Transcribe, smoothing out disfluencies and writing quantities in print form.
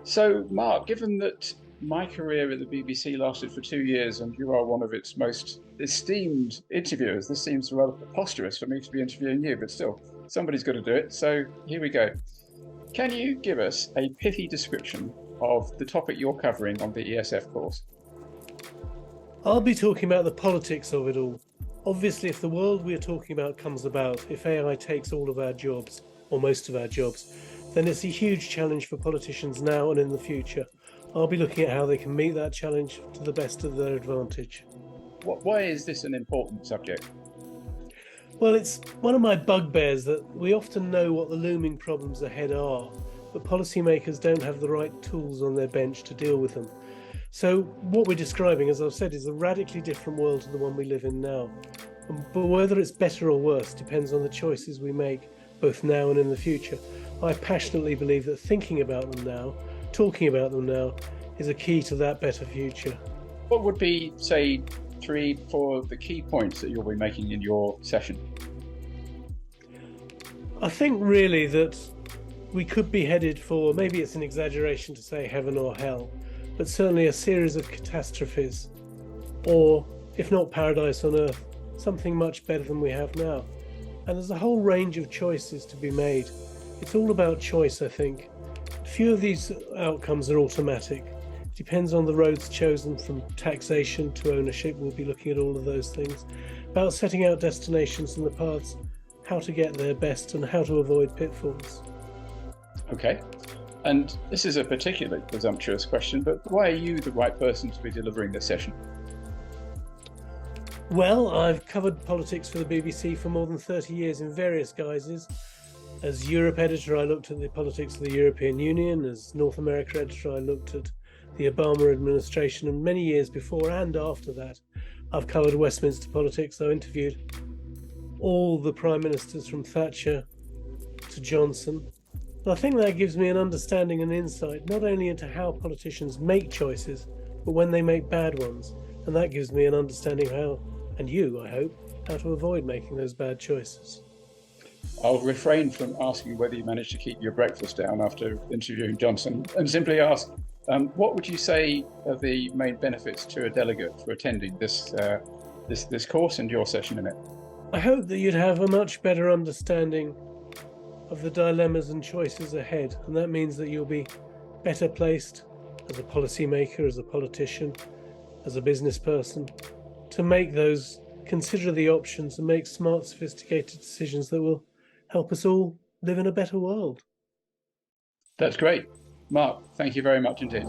So, Mark, given that my career at the BBC lasted for 2 years and you are one of its most esteemed interviewers, this seems rather preposterous for me to be interviewing you, but still, somebody's got to do it. So, here we go. Can you give us a pithy description of the topic you're covering on the ESF course? I'll be talking about the politics of it all. Obviously, if the world we're talking about comes about, if AI takes all of our jobs, or most of our jobs, then it's a huge challenge for politicians now and in the future. I'll be looking at how they can meet that challenge to the best of their advantage. Why is this an important subject? Well, it's one of my bugbears that we often know what the looming problems ahead are, but policymakers don't have the right tools on their bench to deal with them. So what we're describing, as I've said, is a radically different world to the one we live in now. But whether it's better or worse depends on the choices we make, both now and in the future. I passionately believe that thinking about them now, talking about them now, is a key to that better future. What would be, say, three, four of the key points that you'll be making in your session? I think really that we could be headed for, maybe it's an exaggeration to say heaven or hell, but certainly a series of catastrophes, or if not paradise on earth, something much better than we have now. And there's a whole range of choices to be made. It's all about choice, I think. Few of these outcomes are automatic. It depends on the roads chosen, from taxation to ownership. We'll be looking at all of those things. About setting out destinations and the paths, how to get there best and how to avoid pitfalls. Okay. And this is a particularly presumptuous question, but why are you the right person to be delivering this session? Well, I've covered politics for the BBC for more than 30 years in various guises. As Europe editor, I looked at the politics of the European Union. As North America editor, I looked at the Obama administration. And many years before and after that, I've covered Westminster politics. I interviewed all the prime ministers from Thatcher to Johnson. And I think that gives me an understanding and insight, not only into how politicians make choices, but when they make bad ones. And that gives me an understanding of how, and you, I hope, how to avoid making those bad choices. I'll refrain from asking whether you managed to keep your breakfast down after interviewing Johnson and simply ask, what would you say are the main benefits to a delegate for attending this course and your session in it? I hope that you'd have a much better understanding of the dilemmas and choices ahead, and that means that you'll be better placed as a policymaker, as a politician, as a business person, to make those, consider the options and make smart, sophisticated decisions that will help us all live in a better world. That's great. Mark, thank you very much indeed.